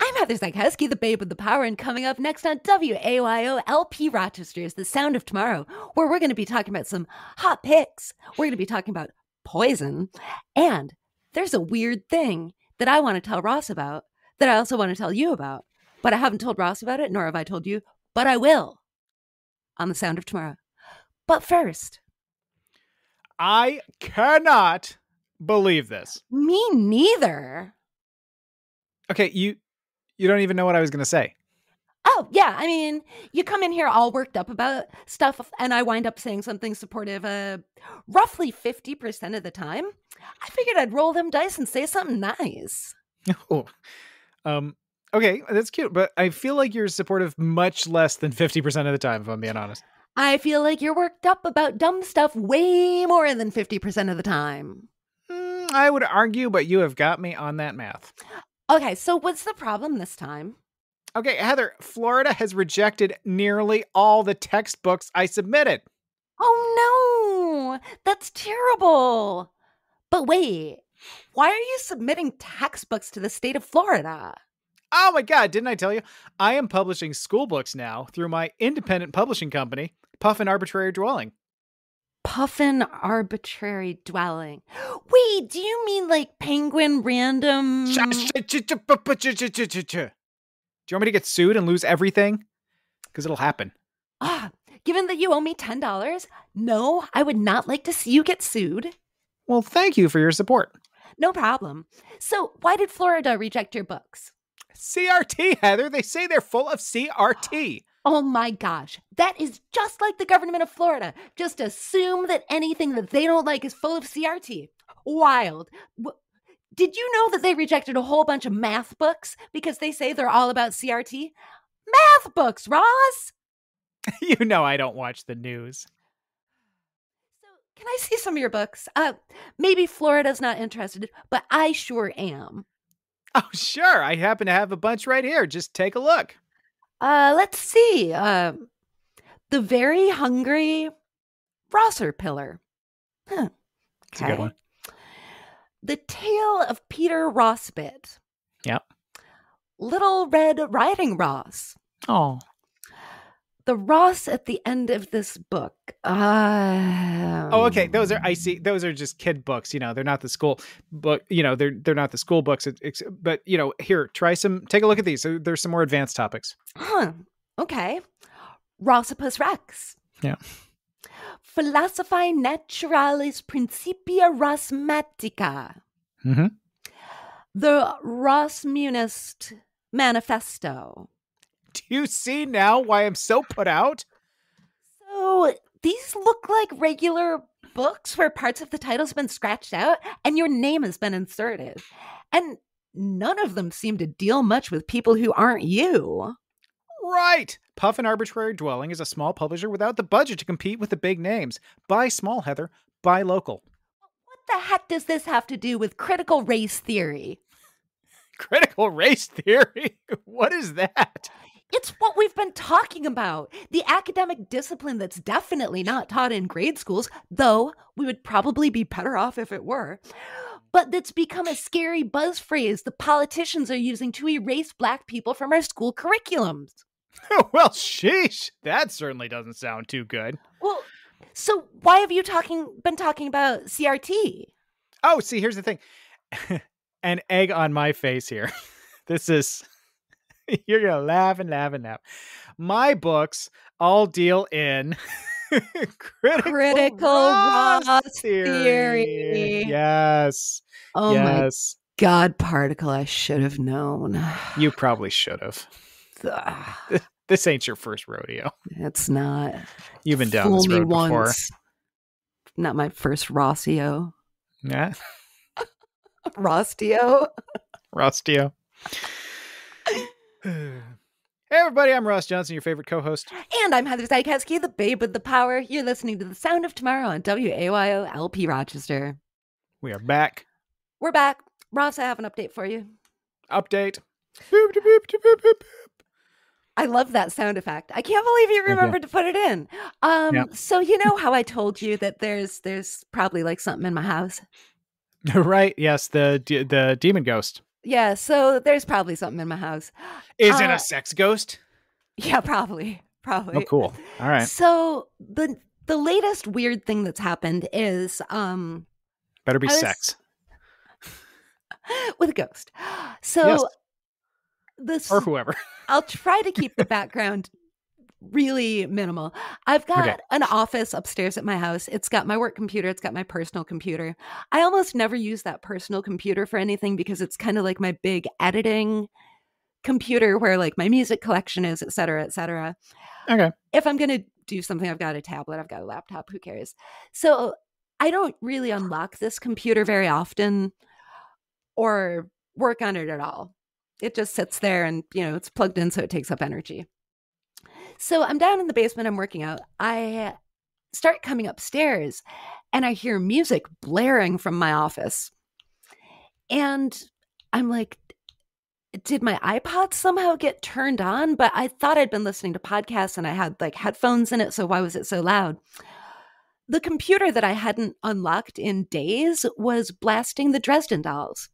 I'm Heather Zykowski, the babe with the power, and coming up next on WAYO LP Rochester is The Sound of Tomorrow, where we're going to be talking about some hot picks. We're going to be talking about poison, and there's a weird thing that I want to tell Ross about that I also want to tell you about, but I haven't told Ross about it, nor have I told you, but I will on The Sound of Tomorrow. But first, I cannot believe this. me neither. Okay, you don't even know what I was going to say. Oh, yeah. I mean, you come in here all worked up about stuff, and I wind up saying something supportive roughly 50% of the time. I figured I'd roll them dice and say something nice. Oh, okay, that's cute, but I feel like you're supportive much less than 50% of the time, if I'm being honest. I feel like you're worked up about dumb stuff way more than 50% of the time. I would argue, but you have got me on that math. Okay, so what's the problem this time? Okay, Heather, Florida has rejected nearly all the textbooks I submitted. Oh no, that's terrible. But wait, why are you submitting textbooks to the state of Florida? Oh my God, didn't I tell you? I am publishing school books now through my independent publishing company, Puffin Arbitrary Dwelling. Puffin Arbitrary Dwelling. Wait, do you mean like Penguin Random? Do you want me to get sued and lose everything? Because it'll happen. Given that you owe me $10, no, I would not like to see you get sued. Well, thank you for your support. No problem. So, why did Florida reject your books? CRT, Heather. They say they're full of CRT. Oh my gosh, that is just like the government of Florida. Just assume that anything that they don't like is full of CRT. Wild. Did you know that they rejected a whole bunch of math books because they say they're all about CRT? Math books, Ross! You know I don't watch the news. So, can I see some of your books? Maybe Florida's not interested, but I sure am. Oh, sure. I happen to have a bunch right here. Just take a look. Let's see. The Very Hungry Rosser Pillar. Huh. It's a good one. The Tale of Peter Rossbit. Yep. Little Red Riding Ross. Oh. The Ross at the end of this book. Oh, okay. Those are, I see. Those are just kid books. You know, they're not the school book. You know, they're not the school books. But you know, here, take a look at these. So there's some more advanced topics. Huh. Okay. Rossopus Rex. Yeah. Philosophiae Naturalis Principia Rossmatica. Mm-hmm. The Rossmunist Manifesto. Do you see now why I'm so put out? So these look like regular books where parts of the title's been scratched out and your name has been inserted. And none of them seem to deal much with people who aren't you. Right. Puffin Arbitrary Dwelling is a small publisher without the budget to compete with the big names. Buy small, Heather. Buy local. What the heck does this have to do with critical race theory? Critical race theory? What is that? It's what we've been talking about. The academic discipline that's definitely not taught in grade schools, though we would probably be better off if it were. But that's become a scary buzz phrase the politicians are using to erase Black people from our school curriculums. Well, sheesh. That certainly doesn't sound too good. Well, so why have you been talking about CRT? Oh, see, here's the thing. An egg on my face here. This is... You're going to laugh and laugh and laugh. My books all deal in critical Ross theory. Yes. Oh yes. My God, Particle, I should have known. You probably should have. This ain't your first rodeo. It's not. You've been down this road before. Once. Not my first Rossio. Yeah. Rostio. Rostio. Hey everybody, I'm Ross Johnson, your favorite co-host. And I'm Heather Zykowski, the babe with the power. You're listening to The Sound of Tomorrow on WAYO LP Rochester. We are back. We're back. Ross, I have an update for you. Update. I love that sound effect. I can't believe you remembered to put it in. So you know how I told you that there's probably like something in my house? Right. Yes, the demon ghost. Yeah, so there's probably something in my house. Is it a sex ghost? Yeah, probably. Oh, cool. All right. So the latest weird thing that's happened is Better be I was sex. with a ghost. Yes. So this Or whoever. I'll try to keep the background really minimal. I've got an office upstairs at my house. It's got my work computer. It's got my personal computer. I almost never use that personal computer for anything because it's kind of like my big editing computer where like my music collection is, et cetera, et cetera. Okay. If I'm going to do something, I've got a tablet, I've got a laptop, who cares? So I don't really unlock this computer very often or work on it at all. It just sits there and, it's plugged in, so it takes up energy. So I'm down in the basement, I'm working out. I start coming upstairs and I hear music blaring from my office. And I'm like, did my iPod somehow get turned on? But I thought I'd been listening to podcasts and I had like headphones in it. So why was it so loud? The computer that I hadn't unlocked in days was blasting the Dresden Dolls,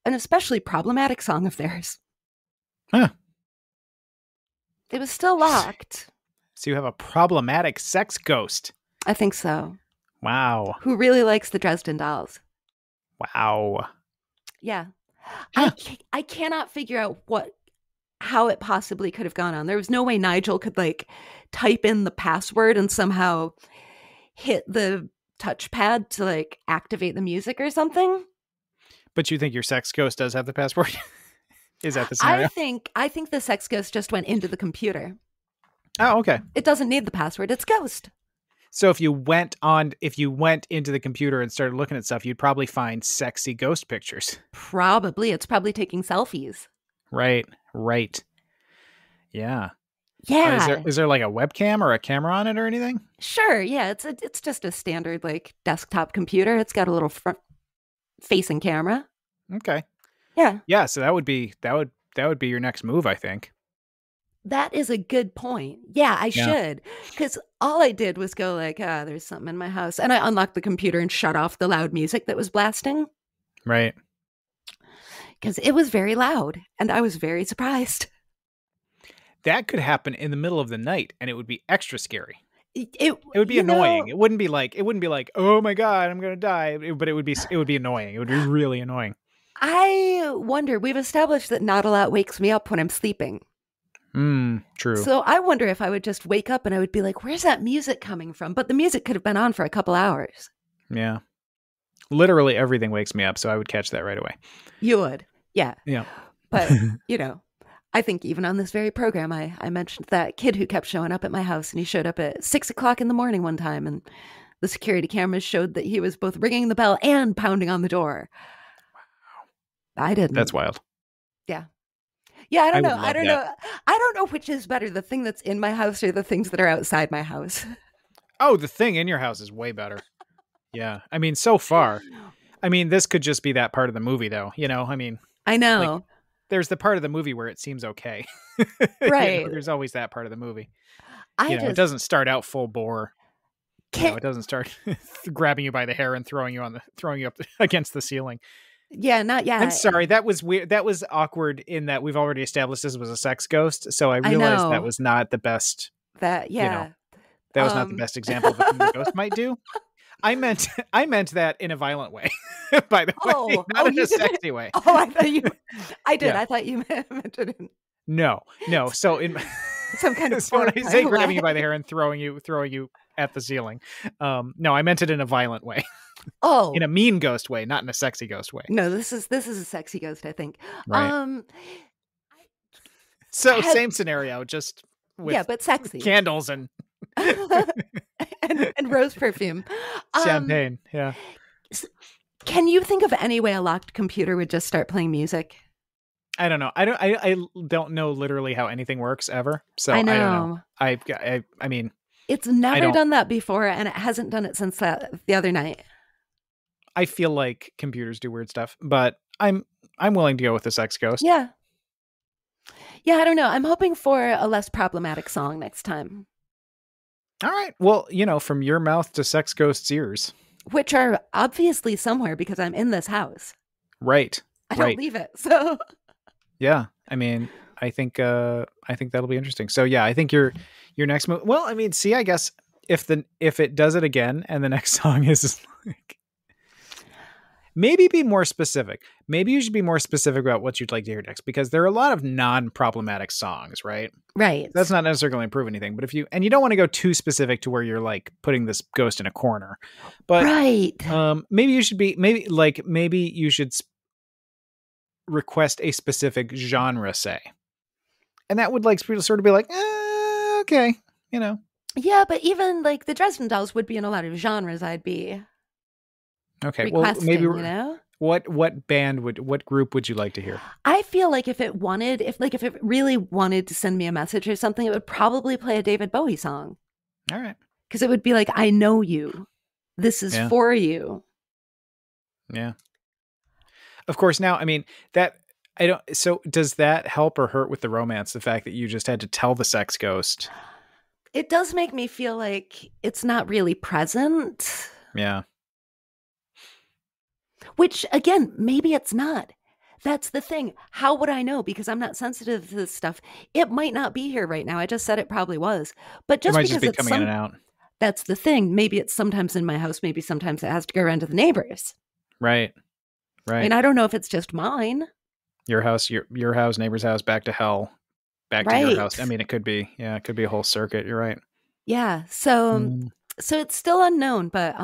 an especially problematic song of theirs. Huh. It was still locked. So you have a problematic sex ghost. I think so. Wow. Who really likes the Dresden Dolls. Wow. Yeah. Huh. I cannot figure out how it possibly could have gone on. There was no way Nigel could like type in the password and somehow hit the touchpad to like activate the music or something. But you think your sex ghost does have the password? Is that the scenario? I think the sex ghost just went into the computer. Oh, okay. It doesn't need the password. It's ghost. So if you went into the computer and started looking at stuff, you'd probably find sexy ghost pictures. Probably. It's probably taking selfies. Right. Yeah. Yeah. Is there like a webcam or a camera on it or anything? Sure. Yeah. It's just a standard like desktop computer. It's got a little front facing camera. Okay. Yeah. Yeah. So that would be your next move, I think. That is a good point. Yeah, I should. Because all I did was go like, there's something in my house. And I unlocked the computer and shut off the loud music that was blasting. Right. Because it was very loud. And I was very surprised. That could happen in the middle of the night and it would be extra scary. It would be annoying. It wouldn't be like, oh my God, I'm going to die. But it would be annoying. It would be really annoying. I wonder, we've established that not a lot wakes me up when I'm sleeping. True. So I wonder if I would just wake up and I would be like, where's that music coming from? But the music could have been on for a couple hours. Yeah. Literally everything wakes me up, so I would catch that right away. You would. Yeah. Yeah. But, I think even on this very program, I mentioned that kid who kept showing up at my house, and he showed up at 6:00 in the morning one time, and the security cameras showed that he was both ringing the bell and pounding on the door. Wow. I didn't. That's wild. Yeah. Yeah, I don't know. I don't know which is better, the thing that's in my house or the things that are outside my house. Oh, the thing in your house is way better. Yeah. I mean, so far. I mean, this could just be that part of the movie, though. I mean. I know. Like, there's the part of the movie where it seems okay. Right. There's always that part of the movie. It doesn't start out full bore. It doesn't start grabbing you by the hair and throwing you up against the ceiling. Yeah, not yet. I'm sorry. That was weird. That was awkward in that we've already established this was a sex ghost. So I realized that was not the best. That was not the best example of what the ghost might do. I meant that in a violent way, by the way, not in a sexy way. Oh, I thought you. I did. Yeah. I thought you meant it in. No. So in some kind of. So when I say grabbing you by the hair and throwing you at the ceiling, no, I meant it in a violent way. Oh, in a mean ghost way, not in a sexy ghost way. No, this is a sexy ghost, I think. Right. Same scenario, just with but sexy candles and and rose perfume, champagne. Yeah. Can you think of any way a locked computer would just start playing music? I don't know. I don't know literally how anything works ever. So I don't know. I mean, it's never done that before, and it hasn't done it since the other night. I feel like computers do weird stuff, but I'm willing to go with the sex ghost. Yeah. Yeah, I don't know. I'm hoping for a less problematic song next time. All right. Well, from your mouth to sex ghost's ears. Which are obviously somewhere because I'm in this house. Right. I Right. don't leave it. So Yeah. I mean, I think that'll be interesting. So yeah, I think your next move. Well, I mean, see, I guess if it does it again and the next song is like, maybe be more specific. Maybe you should be more specific about what you'd like to hear next, because there are a lot of non-problematic songs, right? right. That's not necessarily going to improve anything, but you don't want to go too specific to where you're like putting this ghost in a corner. But right. maybe you should be maybe you should request a specific genre, say. And that would like sort of be like, okay, you know. Yeah, but even like the Dresden Dolls would be in a lot of genres I'd be Okay, well, requesting, maybe you know? what group would you like to hear? I feel like if it really wanted to send me a message or something, it would probably play a David Bowie song. All right. Because it would be like, I know you. This is for you. Yeah. Of course, now, I mean, so does that help or hurt with the romance, the fact that you just had to tell the sex ghost? It does make me feel like it's not really present. Yeah. Which, again, maybe it's not. That's the thing. How would I know? Because I'm not sensitive to this stuff. It might not be here right now. I just said it probably was. But just because it's coming in and out. That's the thing. Maybe it's sometimes in my house. Maybe sometimes it has to go around to the neighbors. Right. Right. And I don't know if it's just mine. Your house, your house, neighbor's house, back to hell, back to your house. I mean, it could be a whole circuit. You're right. Yeah. So it's still unknown, but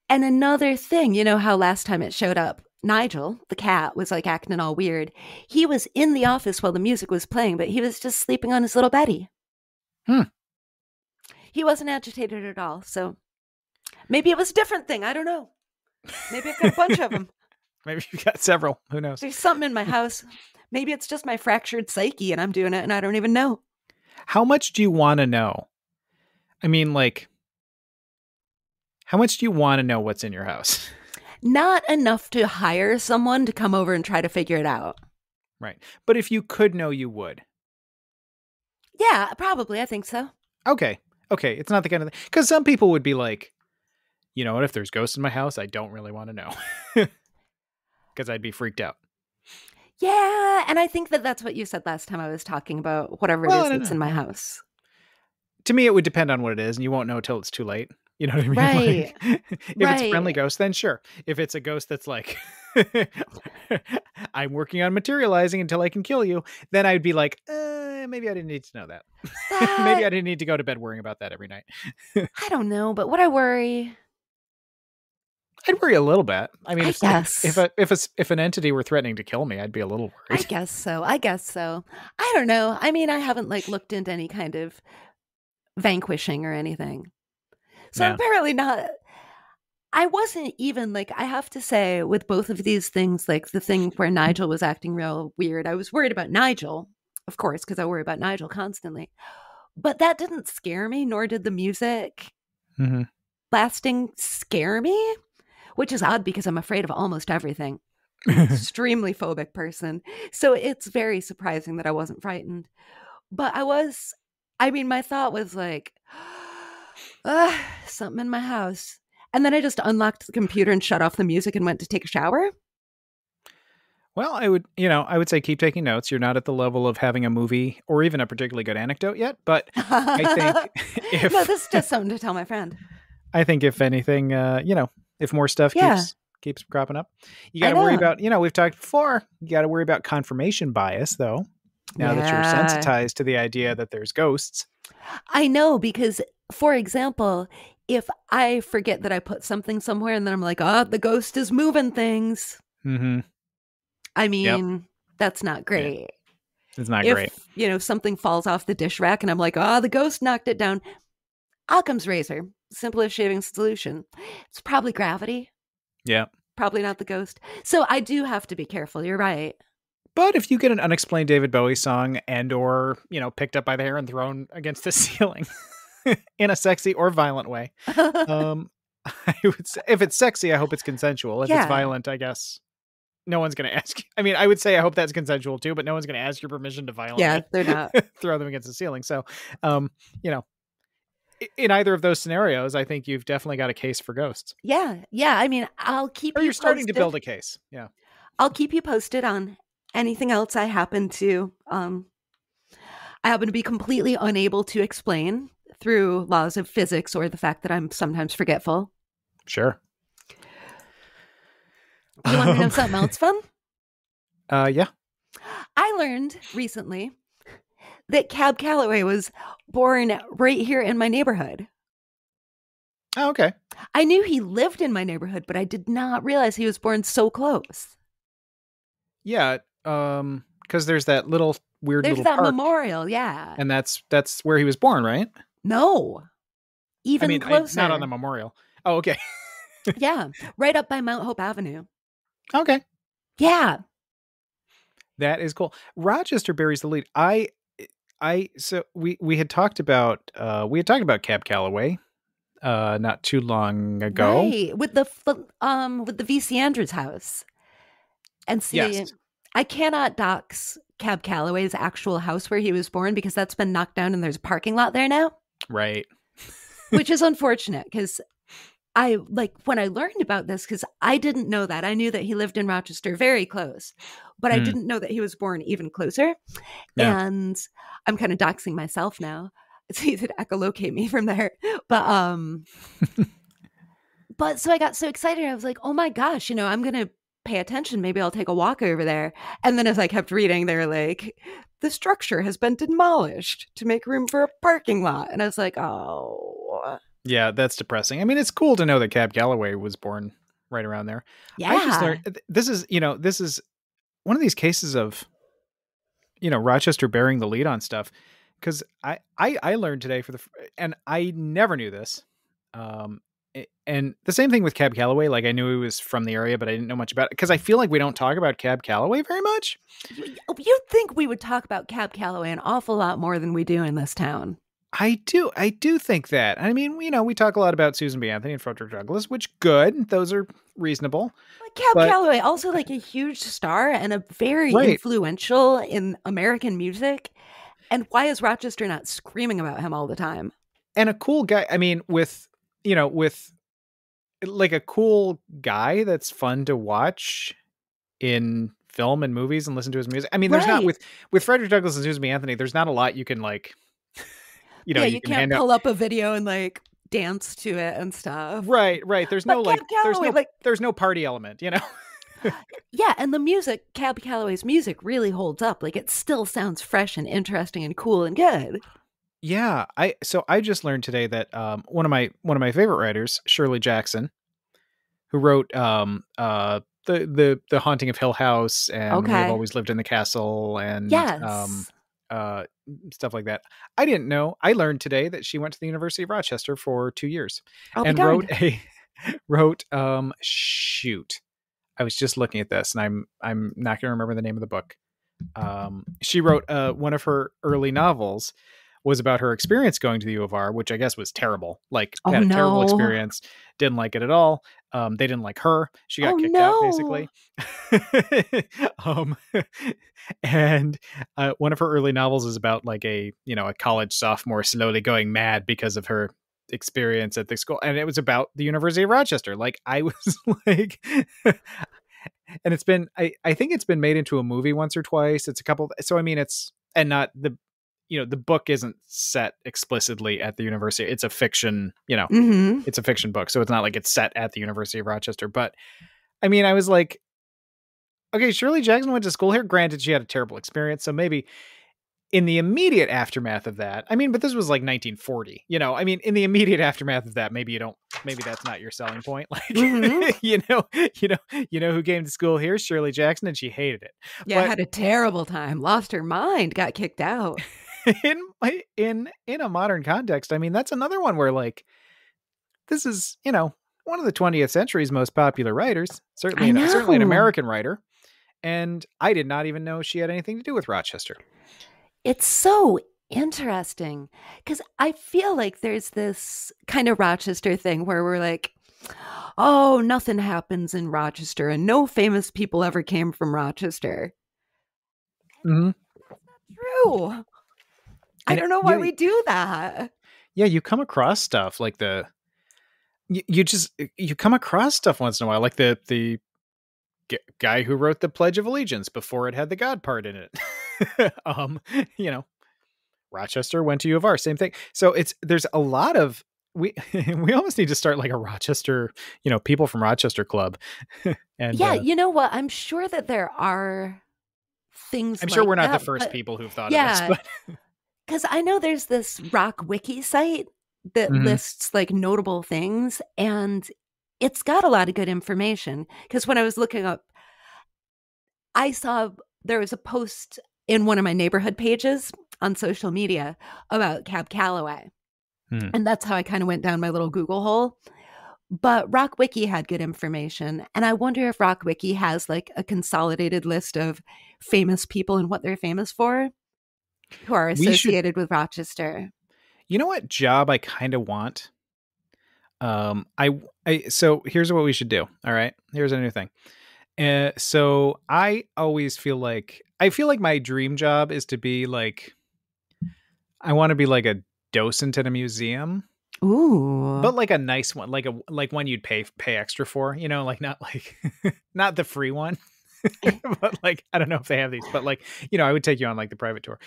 and another thing, you know how last time it showed up, Nigel, the cat, was like acting all weird. He was in the office while the music was playing, but he was just sleeping on his little beddie. He wasn't agitated at all. So maybe it was a different thing. I don't know. Maybe I've got a bunch of them. Maybe you've got several. Who knows? There's something in my house. Maybe it's just my fractured psyche and I'm doing it and I don't even know. How much do you want to know? I mean, like, how much do you want to know what's in your house? Not enough to hire someone to come over and try to figure it out. Right. But if you could know, you would. Yeah, probably. I think so. Okay. It's not the kind of thing. Because some people would be like, you know what, if there's ghosts in my house, I don't really want to know. Because I'd be freaked out. Yeah, and I think that's what you said last time I was talking about whatever it is that's in my house. To me, it would depend on what it is, and you won't know till it's too late. You know what I mean? Right. Like, if it's a friendly ghost, then sure. If it's a ghost that's like, I'm working on materializing until I can kill you, then I'd be like, maybe I didn't need to know that. Maybe I didn't need to go to bed worrying about that every night. I don't know, but would I worry? I'd worry a little bit. I mean, if an entity were threatening to kill me, I'd be a little worried. I guess so. I don't know. I mean, I haven't like looked into any kind of vanquishing or anything. So I'm apparently not. I wasn't even like, I have to say, with both of these things, like the thing where Nigel was acting real weird, I was worried about Nigel, of course, because I worry about Nigel constantly. But that didn't scare me, nor did the music lasting scare me, which is odd because I'm afraid of almost everything. I'm an extremely phobic person. So it's very surprising that I wasn't frightened. But my thought was like, something in my house. And then I just unlocked the computer and shut off the music and went to take a shower. Well, I would say keep taking notes. You're not at the level of having a movie or even a particularly good anecdote yet, but I think no, this is just something to tell my friend. I think if anything, if more stuff keeps cropping up, you got to worry about, we've talked before, you got to worry about confirmation bias though. Now that you're sensitized to the idea that there's ghosts. I know, because for example, if I forget that I put something somewhere and then I'm like, the ghost is moving things. Mm-hmm. I mean, that's not great. Yeah. It's not great. Something falls off the dish rack and I'm like, the ghost knocked it down. Occam's razor, simplest shaving solution. It's probably gravity. Yeah. Probably not the ghost. So I do have to be careful. You're right. But if you get an unexplained David Bowie song and or, picked up by the hair and thrown against the ceiling in a sexy or violent way, I would say if it's sexy, I hope it's consensual. If it's violent, I guess no one's going to ask. I mean, I would say I hope that's consensual too, but no one's going to ask your permission to violently they're not. throw them against the ceiling. So, in either of those scenarios, I think you've definitely got a case for ghosts. Yeah. Yeah. I mean, I'll keep Or you you're starting to posted. build a case. Yeah. I'll keep you posted on anything else I happen to be completely unable to explain through laws of physics or the fact that I'm sometimes forgetful. Sure. You want to know something else fun? Yeah. I learned recently that Cab Calloway was born right here in my neighborhood. Oh, okay. I knew he lived in my neighborhood, but I did not realize he was born so close. Yeah. Because there's that little weird There's little that park, memorial, yeah. and that's where he was born, right? No, even closer. Not on the memorial. Oh, okay. Yeah, right up by Mount Hope Avenue. Okay. Yeah. That is cool. Rochester buries the lead. So we had talked about Cab Calloway not too long ago. Right. With the VC Andrews house. And see, Yes. I cannot dox Cab Calloway's actual house where he was born because that's been knocked down and there's a parking lot there now. Right. Which is unfortunate because when I learned about this, because I didn't know that. I knew that he lived in Rochester very close, but I didn't know that he was born even closer. Yeah. And I'm kind of doxing myself now. It's easy to echolocate me from there. But so I got so excited. I was like, oh my gosh, I'm going to pay attention. Maybe I'll take a walk over there. And then as I kept reading, they were like, the structure has been demolished to make room for a parking lot. And I was like, oh. Yeah, that's depressing. I mean, it's cool to know that Cab Calloway was born right around there. Yeah. I just learned, this is one of these cases of, Rochester bearing the lead on stuff. Because I learned today and I never knew this. And the same thing with Cab Calloway. Like, I knew he was from the area, but I didn't know much about it because I feel like we don't talk about Cab Calloway very much. You'd think we would talk about Cab Calloway an awful lot more than we do in this town. I do think that. I mean, we talk a lot about Susan B. Anthony and Frederick Douglass, which good. Those are reasonable. But Cab Calloway, also like a huge star and a very influential in American music. And why is Rochester not screaming about him all the time? And a cool guy. I mean, with like a cool guy that's fun to watch in film and movies and listen to his music. I mean, there's not with Frederick Douglass and Susan B. Anthony, there's not a lot you can like. You can't pull up a video and like dance to it and stuff. Right. There's no there's no party element, Yeah, and the music, Cab Calloway's music really holds up. Like it still sounds fresh and interesting and cool and good. Yeah, I just learned today that one of my favorite writers, Shirley Jackson, who wrote the Haunting of Hill House and We've Always Lived in the Castle and stuff like that. I didn't know. I learned today that she went to the University of Rochester for 2 years and wrote shoot. I was just looking at this and I'm not going to remember the name of the book. She wrote one of her early novels was about her experience going to the U of R, which I guess was terrible. Like had a terrible experience. Didn't like it at all. They didn't like her. She got kicked out basically. And one of her early novels is about like a college sophomore slowly going mad because of her experience at the school. And it was about the University of Rochester. Like I was like, and it's been, I think it's been made into a movie once or twice. It's a couple. So, I mean, and not the book isn't set explicitly at the university. It's a fiction, it's a fiction book. So it's not like it's set at the University of Rochester. But I mean, I was like, okay, Shirley Jackson went to school here. Granted, she had a terrible experience. So maybe in the immediate aftermath of that, I mean, but this was like 1940, I mean, in the immediate aftermath of that, maybe that's not your selling point. Like, who came to school here? Shirley Jackson, and she hated it. Yeah, had a terrible time, lost her mind, got kicked out. In a modern context, I mean, that's another one where like, this is, one of the 20th century's most popular writers, certainly an American writer. And I did not even know she had anything to do with Rochester. It's so interesting because I feel like there's this kind of Rochester thing where we're like, oh, nothing happens in Rochester and no famous people ever came from Rochester. Mm-hmm. That's not true. I don't know why we do that. yeah, you come across stuff like you come across stuff once in a while, like the guy who wrote the Pledge of Allegiance before it had the God part in it. You know, Rochester went to U of R, same thing. So there's a lot of we we almost need to start like a Rochester, people from Rochester club. And Yeah, you know what? I'm sure that there are things I'm like sure we're not that, the first but people who've thought of yeah, this, but because I know there's this Rock Wiki site that Mhm. lists like notable things, and it's got a lot of good information. Because when I was looking up, I saw there was a post in one of my neighborhood pages on social media about Cab Calloway. Hmm. And that's how I kind of went down my little Google hole. But Rock Wiki had good information. And I wonder if Rock Wiki has like a consolidated list of famous people and what they're famous for who are We should, associated with Rochester. you know what job I kind of want? So here's what we should do. All right. Here's a new thing. So I feel like my dream job is to be like, I want to be like a docent at a museum, Ooh. but like a nice one, like one you'd pay extra for, like not like not the free one, but like I don't know if they have these, but like I would take you on like the private tour.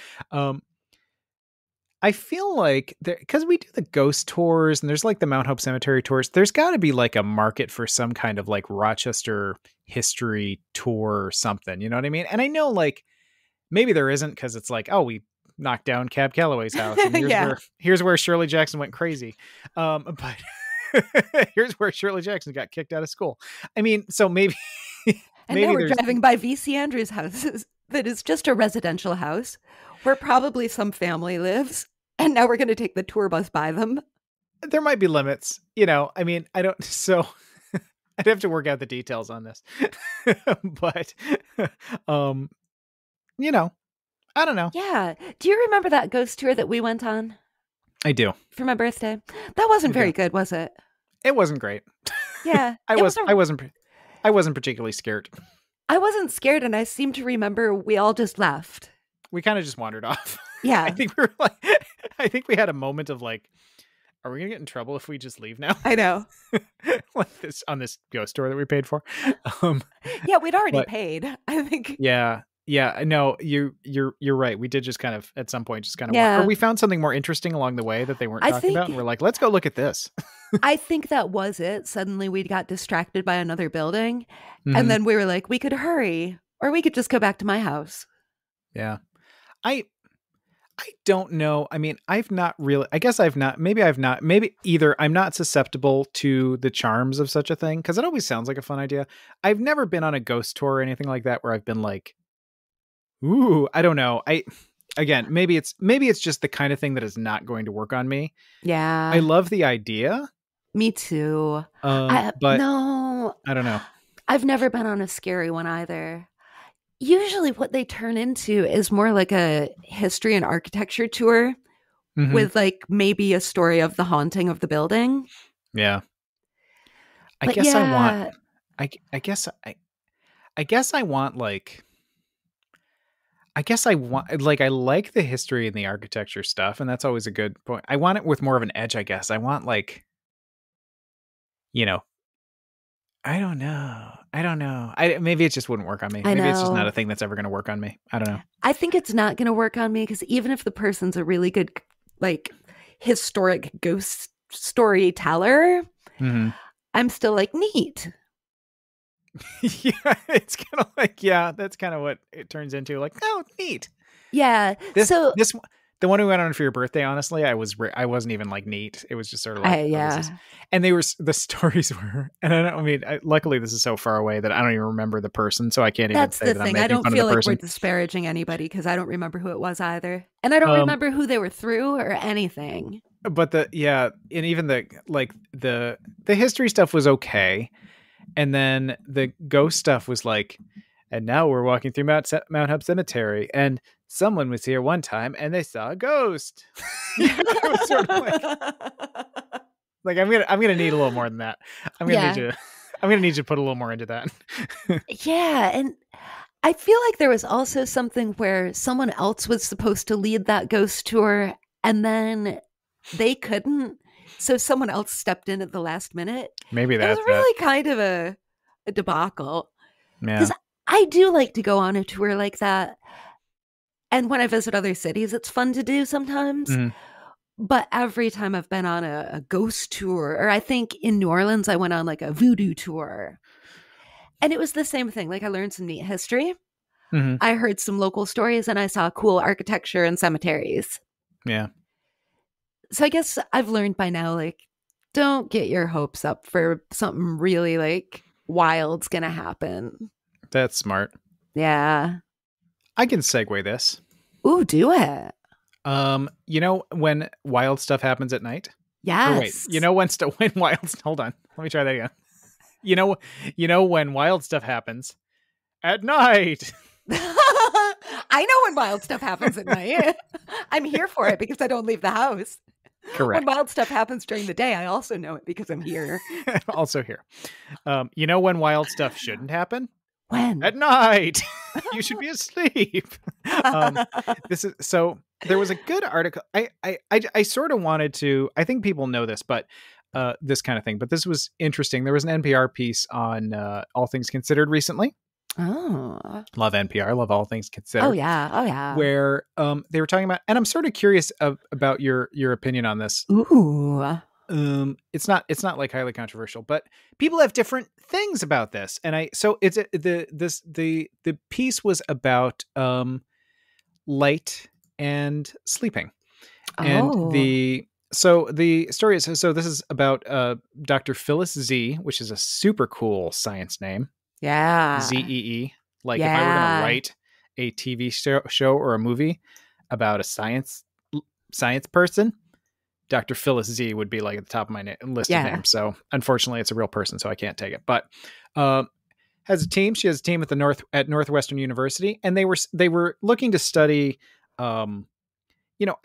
I feel like because we do the ghost tours and there's like the Mount Hope Cemetery tours, there's got to be like a market for some kind of like Rochester history tour or something. You know what I mean? And I know like maybe there isn't because it's like, oh, we knocked down Cab Calloway's house and Yeah. here's where Shirley Jackson went crazy. But here's where Shirley Jackson got kicked out of school. I mean, so maybe And now we're there's driving by VC Andrews' house that is just a residential house where probably some family lives. And now we're going to take the tour bus by them. there might be limits, I mean, I don't, so I'd have to work out the details on this, but, I don't know. Yeah. Do you remember that ghost tour that we went on I do. for my birthday? That wasn't I very do. good, was it? It wasn't great. Yeah. I wasn't particularly scared. I wasn't scared, and I seem to remember we all just left. We kind of just wandered off. Yeah. I think we were like, I think we had a moment of like, are we gonna get in trouble if we just leave now? I know. Like this on this ghost tour that we paid for. Yeah, we'd already but- paid. I think. Yeah. No, you're right. We did just kind of at some point just kind of Yeah. or we found something more interesting along the way that they weren't I talking about, think- and we're like, let's go look at this. I think that was it. Suddenly we got distracted by another building, Mhm. and then we were like, we could hurry, or we could just go back to my house. Yeah. I don't know. I mean, maybe either I'm not susceptible to the charms of such a thing because it always sounds like a fun idea. I've never been on a ghost tour or anything like that where I've been like, ooh, I don't know. Maybe it's just the kind of thing that is not going to work on me. Yeah. I love the idea. Me too. But no, I don't know. I've never been on a scary one either. Usually what they turn into is more like a history and architecture tour Mhm. with like maybe a story of the haunting of the building. Yeah. I But guess yeah, I want I guess I want like I like the history and the architecture stuff, and that's always a good point. I want it with more of an edge, I guess. I want like I don't know. Maybe it just wouldn't work on me. I Maybe it's just know. not a thing that's ever going to work on me. I don't know. I think it's not going to work on me because even if the person's a really good, like, historic ghost storyteller, Mhm. I'm still like, neat. Yeah, it's kind of like that's kind of what it turns into. Like, oh, neat. Yeah. So The one who went on for your birthday, honestly, I wasn't even like neat. It was just sort of like, yeah. and the stories were, and I mean, luckily this is so far away that I don't even remember the person, so I can't even That's say the that I'm thing. making I don't fun feel of the like we're person. disparaging anybody because I don't remember who it was either. And I don't remember who they were through or anything. But and even the history stuff was okay, and then the ghost stuff was like, and now we're walking through Mount Hope Cemetery, and someone was here one time and they saw a ghost. It was sort of like I'm gonna need a little more than that. I'm gonna need you to put a little more into that. Yeah, and I feel like there was also something where someone else was supposed to lead that ghost tour, and then they couldn't. So someone else stepped in at the last minute. Maybe It was that's it. really kind of a debacle. Yeah. Because I do like to go on a tour like that. And when I visit other cities, it's fun to do sometimes. Mhm. But every time I've been on a ghost tour, or I think in New Orleans, I went on like a voodoo tour. And it was the same thing. Like I learned some neat history. Mhm. I heard some local stories and I saw cool architecture and cemeteries. Yeah. So I guess I've learned by now, like, don't get your hopes up for something really like wild's gonna happen. That's smart. Yeah. I can segue this. Ooh, do it. You know when wild stuff happens at night? Yes. Or wait, you know when hold on. Let me try that again. You know when wild stuff happens at night. I know when wild stuff happens at night. I'm here for it because I don't leave the house. Correct. When wild stuff happens during the day, I also know it because I'm here. Also here. You know when wild stuff shouldn't happen? When? At night. You should be asleep. This is so there was a good article. I sort of wanted to, I think people know this, but this kind of thing, but this was interesting. There was an NPR piece on All Things Considered recently. Oh. Love NPR, love All Things Considered. Oh yeah. Oh yeah. Where they were talking about, and I'm sort of curious about your opinion on this. Ooh. It's not like highly controversial, but people have different things about this. And the piece was about light and sleeping. And the story is, so this is about Dr. Phyllis Z, which is a super cool science name. Yeah. ZEE. Like if I were going to write a TV show or a movie about a science person, Dr. Phyllis Z would be like at the top of my list of names. So unfortunately it's a real person, so I can't take it. But has a team. She has a team at Northwestern University, and they were looking to study, I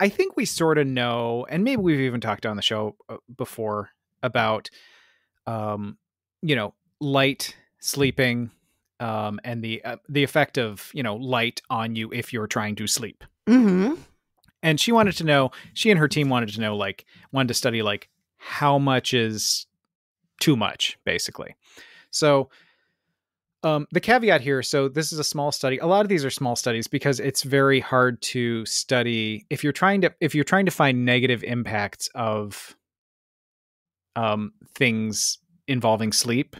think we sort of know, and maybe we've even talked on the show before about, light, sleeping, and the effect of, light on you if you're trying to sleep. Mm-hmm. And she and her team wanted to study like how much is too much, basically. So the caveat here, so this is a small study. A lot of these are small studies because it's very hard to study if you're trying to find negative impacts of things involving sleep.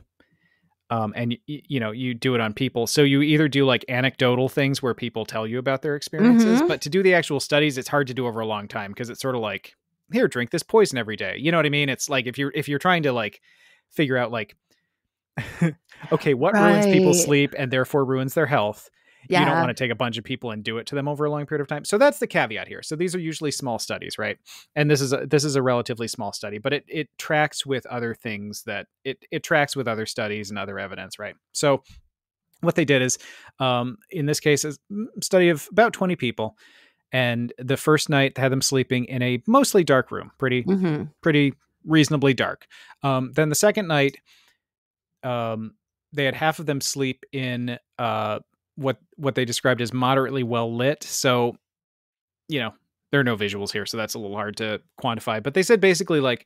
And you do it on people. So you either do like anecdotal things where people tell you about their experiences, but to do the actual studies, it's hard to do over a long time because it's sort of like, here, drink this poison every day. You know what I mean? It's like if you're trying to like figure out like, okay, what ruins people's sleep and therefore ruins their health. Yeah. You don't want to take a bunch of people and do it to them over a long period of time. So that's the caveat here. So these are usually small studies, right? And this is a relatively small study, but it tracks with other things that it tracks with other studies and other evidence, right? So what they did is, in this case, is a study of about 20 people. And the first night they had them sleeping in a mostly dark room, pretty reasonably dark. Then the second night, they had half of them sleep in what they described as moderately well lit. So, there are no visuals here, so that's a little hard to quantify. But they said basically like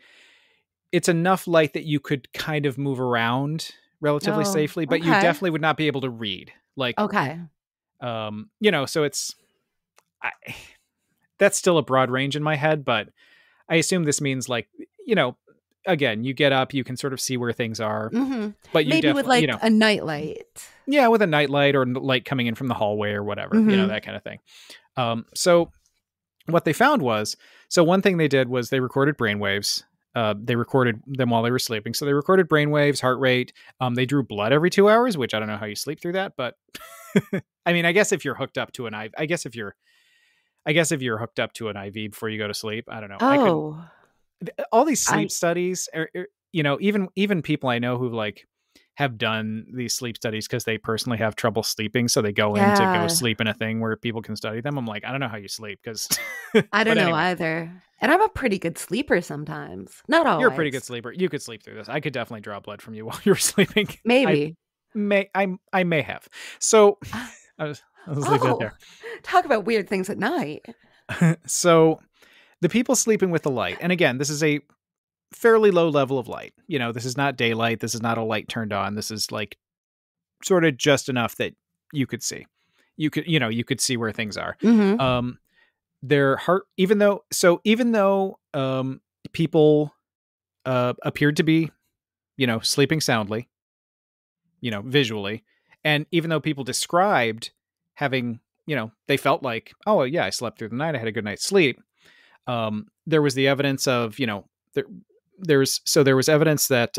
it's enough light that you could kind of move around relatively safely, but you definitely would not be able to read. Like, so that's still a broad range in my head, but I assume this means like, again, you get up, you can sort of see where things are, but you maybe with like a nightlight. Yeah, with a nightlight or light coming in from the hallway or whatever, that kind of thing. So what they found was, one thing they did was they recorded brainwaves. They recorded them while they were sleeping. So they recorded brainwaves, heart rate. They drew blood every 2 hours, which I don't know how you sleep through that, but I mean, I guess if you're hooked up to an IV, I guess if you're hooked up to an IV before you go to sleep, I don't know. All these sleep studies, even people I know who like have done these sleep studies because they personally have trouble sleeping, so they go in to go sleep in a thing where people can study them. I'm like, I don't know how you sleep because I don't know either. And I'm a pretty good sleeper sometimes. Not always. You're a pretty good sleeper. You could sleep through this. I could definitely draw blood from you while you were sleeping. Maybe. I may have. So I was leaving it there. Talk about weird things at night. So the people sleeping with the light, and again, this is a fairly low level of light. This is not daylight. This is not a light turned on. This is like sort of just enough that you could see. You could see where things are. Mm-hmm. Their heart, even though people appeared to be, sleeping soundly, visually, and even though people described having, they felt like, oh yeah, I slept through the night, I had a good night's sleep. There was the evidence of, there was evidence that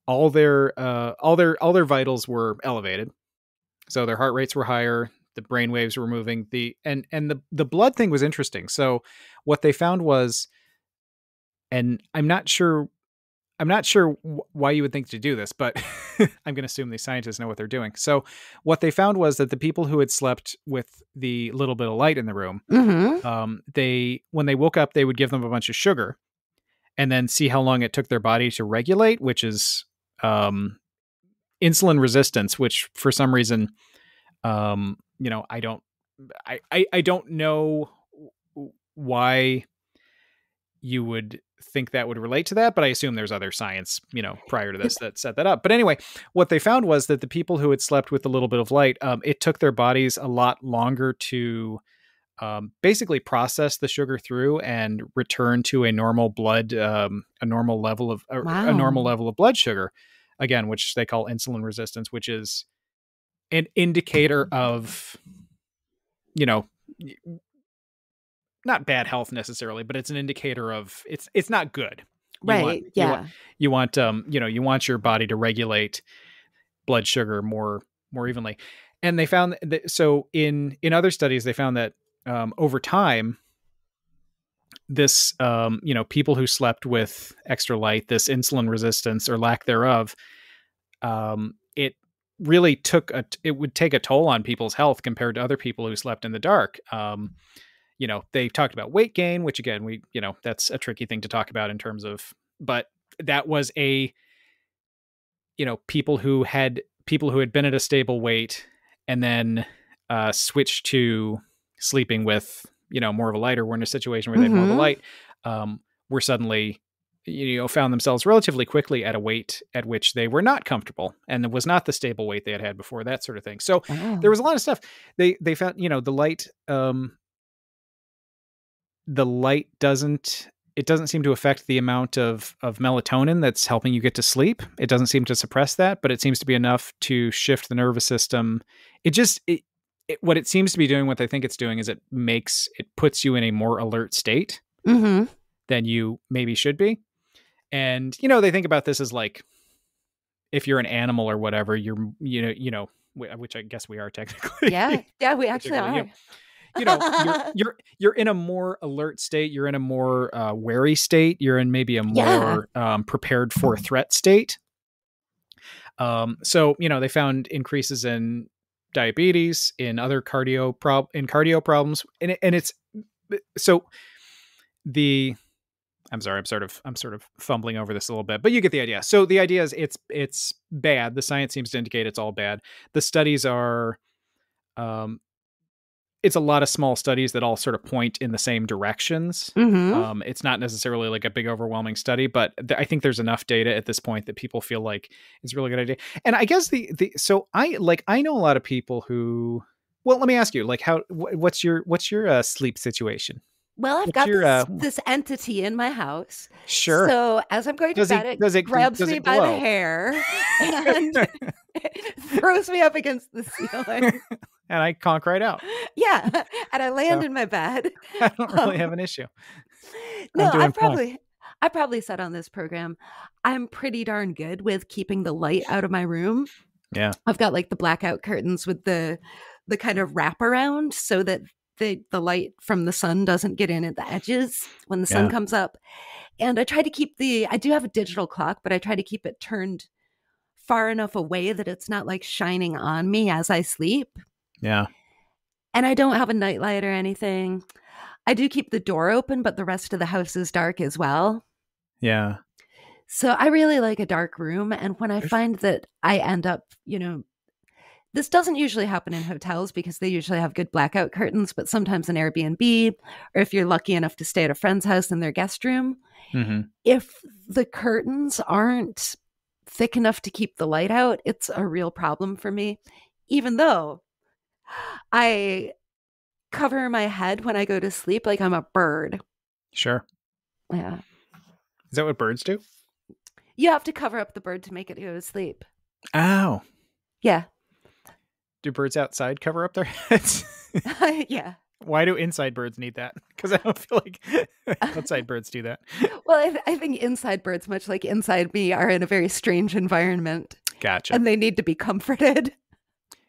all their vitals were elevated, so their heart rates were higher, the brain waves were moving, and the blood thing was interesting. So what they found was, and I'm not sure why you would think to do this, but I'm going to assume these scientists know what they're doing. So what they found was that the people who had slept with the little bit of light in the room, when they woke up, they would give them a bunch of sugar and then see how long it took their body to regulate, which is insulin resistance, which for some reason, I don't know why you would think that would relate to that, but I assume there's other science, prior to this that set that up. But anyway, what they found was that the people who had slept with a little bit of light, it took their bodies a lot longer to basically process the sugar through and return to a normal blood, a normal level of blood sugar, again, which they call insulin resistance, which is an indicator of, not bad health necessarily, but it's an indicator of it's not good. Right. You want your body to regulate blood sugar more evenly. And they found that, so in other studies, they found that over time, this, people who slept with extra light, this insulin resistance or lack thereof, it really it would take a toll on people's health compared to other people who slept in the dark. They talked about weight gain, which again, that's a tricky thing to talk about in terms of, but that was people who had been at a stable weight and then switched to sleeping with, more of a light, or were in a situation where they had more of a light, were suddenly, found themselves relatively quickly at a weight at which they were not comfortable, and it was not the stable weight they had before, that sort of thing. So there was a lot of stuff they found, the light doesn't seem to affect the amount of melatonin that's helping you get to sleep. It doesn't seem to suppress that, but it seems to be enough to shift the nervous system. What it seems to be doing, what I think it's doing, is it puts you in a more alert state than you maybe should be. And, they think about this as like, if you're an animal or whatever, which I guess we are technically. Yeah, we actually are. You're in a more alert state. You're in a more wary state. You're in maybe a more prepared for threat state. So, they found increases in diabetes, in other cardio problems. And it's so I'm sorry, I'm sort of fumbling over this a little bit, but you get the idea. So the idea is it's bad. The science seems to indicate it's all bad. The studies are, it's a lot of small studies that all sort of point in the same directions. It's not necessarily like a big overwhelming study, but I think there's enough data at this point that people feel like it's a really good idea. And I guess so I know a lot of people who, well, let me ask you, like, what's your sleep situation? Well, I've got this entity in my house. Sure. So as I'm going to bed, it grabs me by the hair and throws me up against the ceiling. And I conk right out. Yeah. And I land in my bed. I don't really have an issue. No, I probably said on this program, I'm pretty darn good with keeping the light out of my room. Yeah. I've got like the blackout curtains with the kind of wraparound so that the light from the sun doesn't get in at the edges when the sun comes up. And I try to keep I do have a digital clock, but I try to keep it turned far enough away that it's not like shining on me as I sleep. Yeah. And I don't have a nightlight or anything. I do keep the door open, but the rest of the house is dark as well. Yeah. So I really like a dark room. And when I find that I end up, This doesn't usually happen in hotels because they usually have good blackout curtains, but sometimes in Airbnb, or if you're lucky enough to stay at a friend's house in their guest room, Mm-hmm. if the curtains aren't thick enough to keep the light out, it's a real problem for me. Even though I cover my head when I go to sleep like I'm a bird. Sure. Yeah. Is that what birds do? You have to cover up the bird to make it go to sleep. Oh. Yeah. Do birds outside cover up their heads? Yeah. Why do inside birds need that? Because I don't feel like outside birds do that. Well, I think inside birds, much like inside me, are in a very strange environment. Gotcha. And they need to be comforted.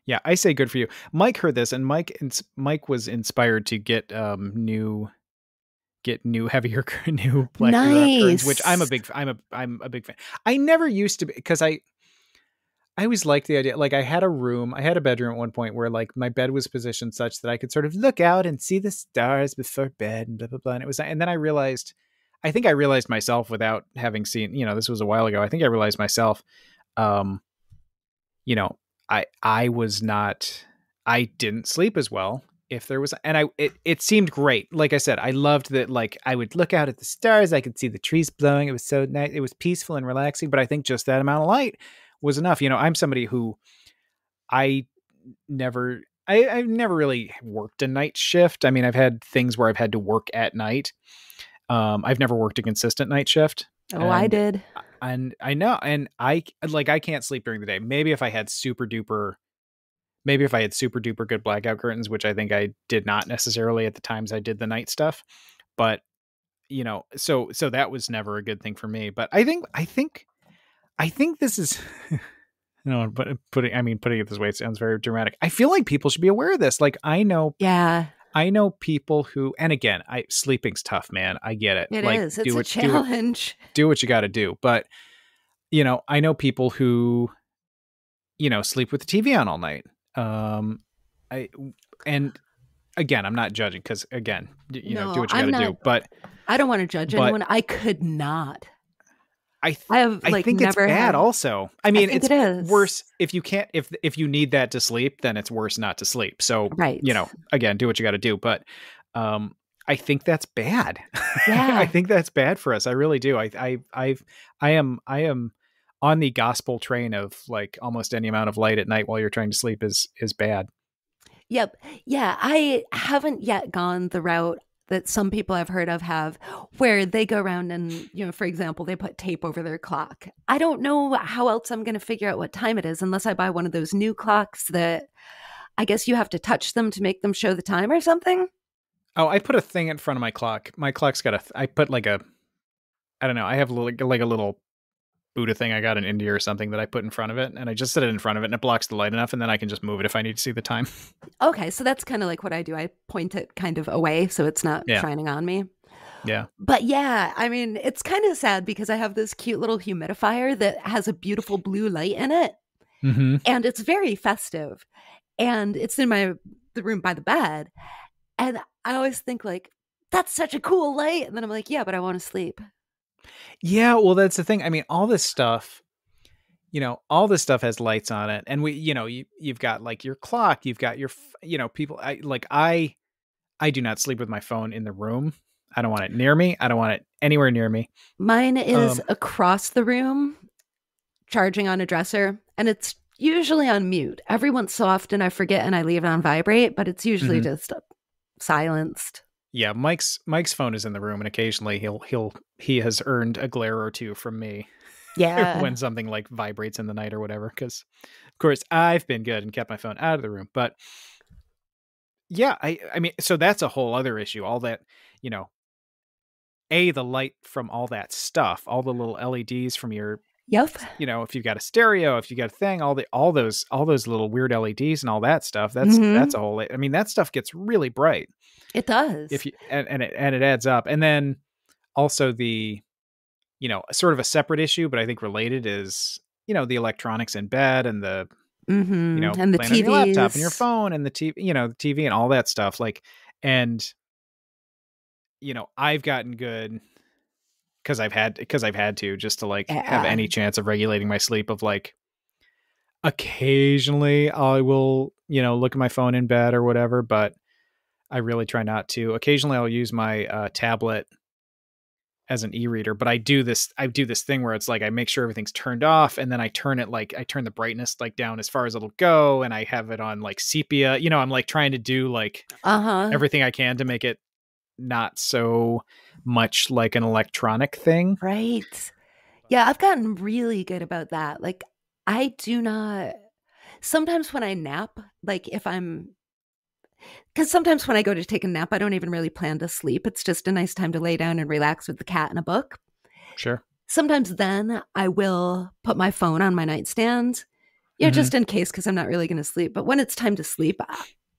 Yeah, I say good for you. Mike heard this, and Mike was inspired to get new heavier new black curtains, which I'm a big fan. I never used to be, because I always liked the idea. Like, I had a bedroom at one point where like my bed was positioned such that I could sort of look out and see the stars before bed and blah blah blah. And then I realized myself, without having seen, this was a while ago. I think I realized myself, you know, I didn't sleep as well if there was, and it seemed great. Like I said, I loved that. Like, I would look out at the stars, I could see the trees blowing. It was so nice. It was peaceful and relaxing, but I think just that amount of light was enough. I'm somebody who I've never really worked a night shift. I mean, I've had things where I've had to work at night. I've never worked a consistent night shift. Oh, I did. And I know, and I can't sleep during the day. Maybe if I had super duper good blackout curtains, which I think I did not necessarily at the times I did the night stuff. But so that was never a good thing for me. But I think this is but putting it this way, it sounds very dramatic. I feel like people should be aware of this. Like, I know people who, and again, sleeping's tough, man. I get it. It like, is. It's a challenge. Do what you got to do. But, I know people who, sleep with the TV on all night. And again, I'm not judging, because again, do what you got to do. But I don't want to judge anyone. I could not. I think it's bad also. I mean, it's worse if you can't, if you need that to sleep, then it's worse not to sleep. So, right. Again, do what you got to do. But, I think that's bad. Yeah. I think that's bad for us. I really do. I am on the gospel train of like almost any amount of light at night while you're trying to sleep is bad. Yep. Yeah. I haven't yet gone the route that some people I've heard of have, where they go around and, for example, they put tape over their clock. I don't know how else I'm going to figure out what time it is unless I buy one of those new clocks that I guess you have to touch them to make them show the time or something. Oh, I put a thing in front of my clock. My clock's got I put like I don't know. I have like a little Buddha thing I got in India or something that I put in front of it, and I just set it in front of it, and it blocks the light enough, and then I can just move it if I need to see the time. Okay, so that's kind of like what I do. I point it kind of away so it's not shining on me. Yeah. But yeah, I mean, it's kind of sad because I have this cute little humidifier that has a beautiful blue light in it. Mm-hmm. And it's very festive. And it's in the room by the bed. And I always think like, that's such a cool light. And then I'm like, yeah, but I want to sleep. Yeah, well, that's the thing. I mean, all this stuff has lights on it. And you've got like your clock, you've got your, people. I do not sleep with my phone in the room. I don't want it near me. I don't want it anywhere near me. Mine is across the room, charging on a dresser, and it's usually on mute. Every once so often I forget and I leave it on vibrate, but it's usually just silenced. Yeah, Mike's phone is in the room, and occasionally he has earned a glare or two from me. Yeah. When something like vibrates in the night or whatever, because of course I've been good and kept my phone out of the room. But yeah, I mean, so that's a whole other issue. All that, the light from all that stuff, all the little LEDs from your, yep. If you've got a stereo, if you got a thing, all those little weird LEDs and all that stuff, that's a whole, I mean, that stuff gets really bright. It does. And it adds up. And then also the, sort of a separate issue, but I think related is, the electronics in bed and the, and the TVs, your laptop and your phone and the TV, the TV and all that stuff. Like, and, I've gotten good because I've had to, just to like have any chance of regulating my sleep, of like, Occasionally I will, look at my phone in bed or whatever, but I really try not to. Occasionally I'll use my tablet as an e-reader, but I do this thing where it's like I make sure everything's turned off, and then I turn the brightness like down as far as it'll go, and I have it on like sepia. I'm like trying to do like everything I can to make it not so much like an electronic thing. Right. Yeah, I've gotten really good about that. Like, I do not sometimes when I nap, like if I'm because sometimes when I go to take a nap, I don't even really plan to sleep. It's just a nice time to lay down and relax with the cat and a book. Sure. Sometimes then I will put my phone on my nightstand, just in case, because I'm not really going to sleep. But when it's time to sleep,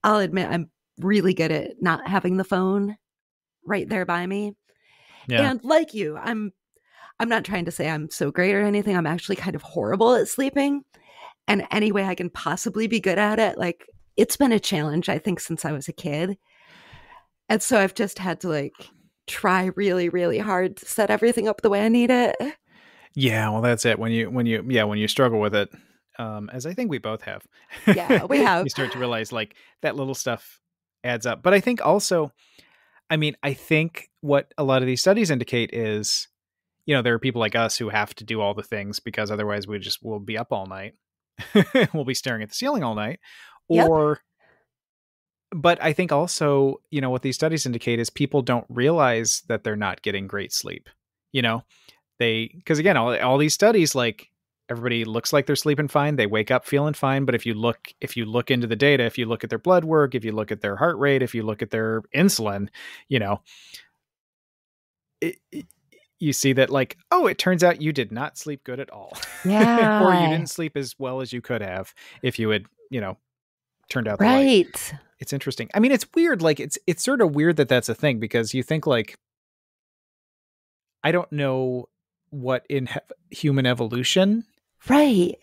I'll admit I'm really good at not having the phone right there by me. Yeah. And like you, I'm not trying to say I'm so great or anything. I'm actually kind of horrible at sleeping. And any way I can possibly be good at it, like it's been a challenge, I think, since I was a kid. And so I've just had to like try really, really hard to set everything up the way I need it. Yeah, well, that's it. When you struggle with it, as I think we both have. Yeah, we have. You start to realize like that little stuff adds up. But I think also, I think what a lot of these studies indicate is, there are people like us who have to do all the things because otherwise we'll be up all night. We'll be staring at the ceiling all night. Yep. But I think also, what these studies indicate is people don't realize that they're not getting great sleep. Because again, all these studies, like everybody looks like they're sleeping fine. They wake up feeling fine. But if you look into the data, if you look at their blood work, if you look at their heart rate, if you look at their insulin, you see that like, oh, it turns out you did not sleep good at all. Yeah. Or you didn't sleep as well as you could have if you had, turned out the right. light. It's interesting. It's weird. Like it's sort of weird that that's a thing, because you think like, I don't know what in human evolution right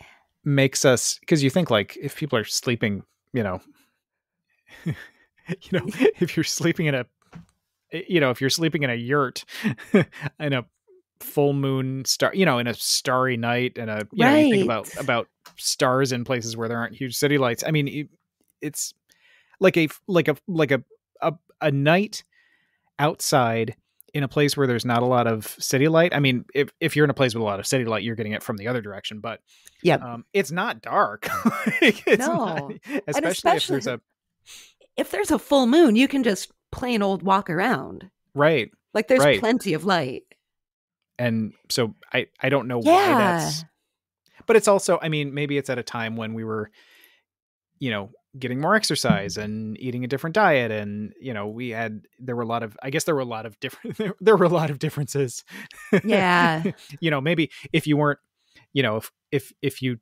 makes us, because you think like if people are sleeping, if you're sleeping in a, if you're sleeping in a yurt in a full moon star, in a starry night, and you think about stars in places where there aren't huge city lights. It's like a night outside in a place where there's not a lot of city light. If you're in a place with a lot of city light, you're getting it from the other direction, but it's not dark. No. Especially if there's a full moon, you can just plain old walk around. Right. Like there's plenty of light. And so I don't know why that's, but it's also, maybe it's at a time when we were, getting more exercise and eating a different diet. And, there were a lot of differences. Yeah. Maybe if you weren't, if you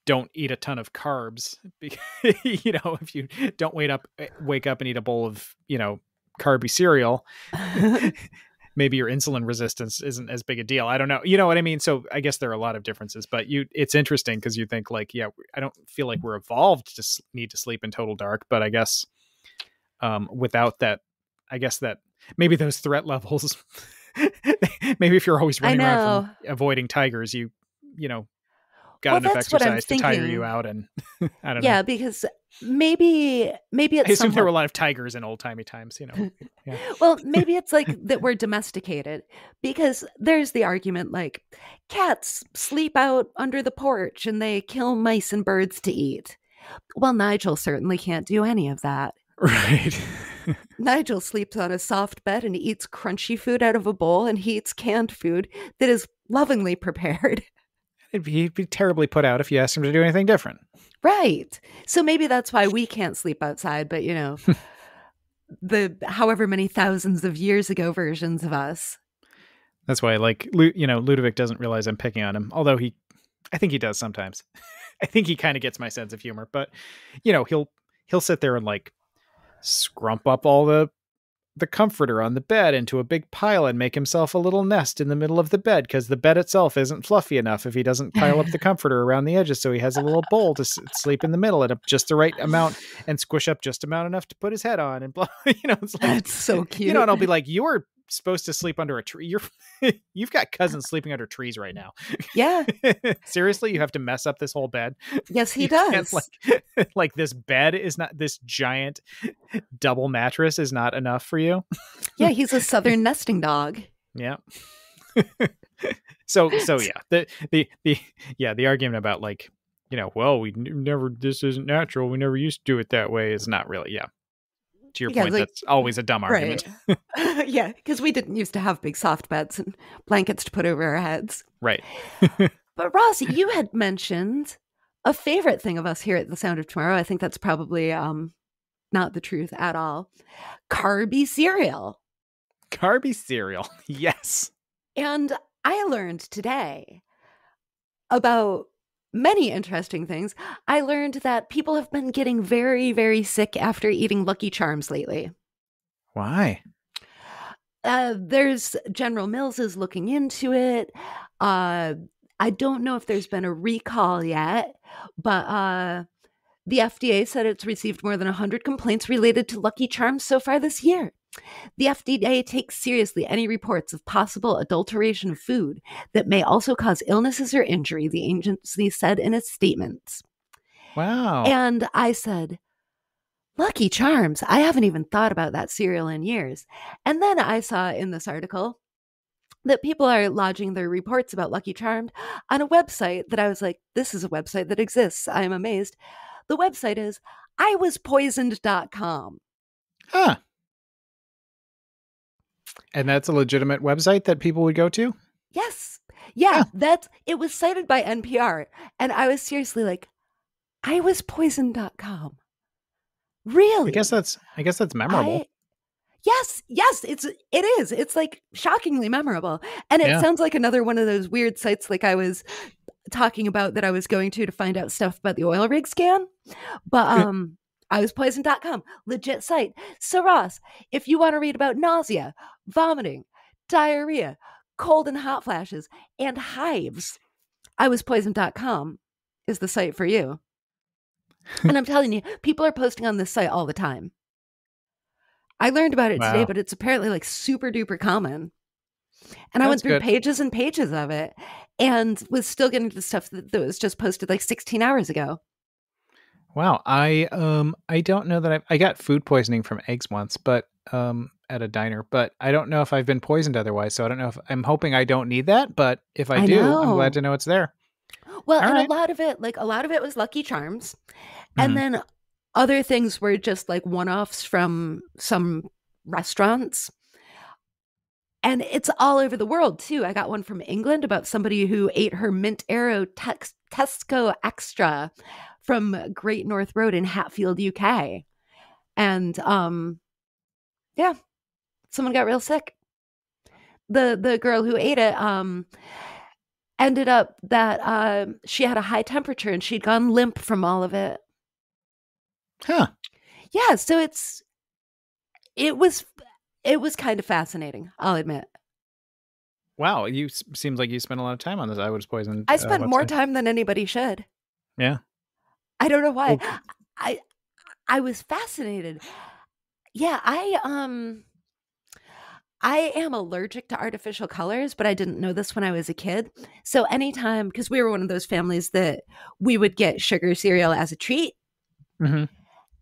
don't eat a ton of carbs, if you don't wake up and eat a bowl of, carby cereal, maybe your insulin resistance isn't as big a deal. I don't know. You know what I mean? So I guess there are a lot of differences, but it's interesting because you think like, I don't feel like we're evolved to need to sleep in total dark, but I guess without that, I guess that maybe those threat levels, maybe if you're always running around from avoiding tigers, you got enough exercise to tire you out. And I don't know. Yeah, because maybe it's I assume there were a lot of tigers in old timey times, Yeah. Well, maybe it's like that we're domesticated, because there's the argument like cats sleep out under the porch and they kill mice and birds to eat. Well, Nigel certainly can't do any of that. Right. Nigel sleeps on a soft bed and eats crunchy food out of a bowl, and he eats canned food that is lovingly prepared. He'd be terribly put out if you asked him to do anything different. Right. So maybe that's why we can't sleep outside, but the however many thousands of years ago versions of us. That's why, like, Ludovic doesn't realize I'm picking on him, although I think he does sometimes. I think he kind of gets my sense of humor, but he'll sit there and like scrump up all the comforter on the bed into a big pile and make himself a little nest in the middle of the bed, because the bed itself isn't fluffy enough if he doesn't pile up the comforter around the edges. So he has a little bowl to sleep in the middle at just the right amount and squish up just enough to put his head on, and blah. It's like, that's so cute. And I'll be like, you're supposed to sleep under a tree. You've got cousins sleeping under trees right now. Yeah. Seriously, you have to mess up this whole bed. Yes, he You does. can't, like this bed is not, this giant double mattress is not enough for you. Yeah, he's a southern nesting dog. Yeah. So yeah, the argument about like, well, we never, this isn't natural, we never used to do it that way, is not really, yeah. To your point, like, that's always a dumb argument. Right. Yeah, because we didn't used to have big soft beds and blankets to put over our heads. Right. But Ross, you had mentioned a favorite thing of us here at The Sound of Tomorrow. I think that's probably not the truth at all. Carby cereal. Carby cereal. Yes. And I learned today about many interesting things. I learned that people have been getting very, very sick after eating Lucky Charms lately. Why? There's General Mills is looking into it. I don't know if there's been a recall yet, but the FDA said it's received more than 100 complaints related to Lucky Charms so far this year. The FDA takes seriously any reports of possible adulteration of food that may also cause illnesses or injury, the agency said in its statements. Wow. And I said, Lucky Charms, I haven't even thought about that cereal in years. And then I saw in this article that people are lodging their reports about Lucky Charms on a website that I was like, this is a website that exists. I am amazed. The website is iwaspoisoned.com. Huh. And that's a legitimate website that people would go to? Yes. Yeah, it was cited by NPR. And I was seriously like, iwaspoisoned.com. Really? I guess that's memorable. Yes, it is. It's like shockingly memorable. And it sounds like another one of those weird sites like I was talking about that I was going to find out stuff about the oil rig scan. But iwaspoisoned.com, legit site. So Ross, if you want to read about nausea, vomiting, diarrhea, cold and hot flashes, and hives, iwaspoisoned.com is the site for you. And I'm telling you, people are posting on this site all the time. I learned about it today, but it's apparently like super duper common. And I went through pages and pages of it and was still getting to stuff that was just posted like 16 hours ago. Wow. I don't know that I got food poisoning from eggs once, but at a diner, but I don't know if I've been poisoned otherwise. So I don't know if I'm hoping I don't need that, but if I do, I'm glad to know it's there. Well, and a lot of it was Lucky Charms. And then other things were just like one-offs from some restaurants. And it's all over the world, too. I got one from England about somebody who ate her Mint Arrow Tesco Extra from Great North Road in Hatfield, UK. And, someone got real sick. The girl who ate it ended up that she had a high temperature and she'd gone limp from all of it. Huh. Yeah, so it was kind of fascinating, I'll admit. Wow, seems like you spent a lot of time on this I Was Poisoned. I spent more time than anybody should. Yeah. I don't know why. Okay. I was fascinated. Yeah, I am allergic to artificial colors, but I didn't know this when I was a kid. So anytime, because we were one of those families that we would get sugar cereal as a treat. Mm-hmm.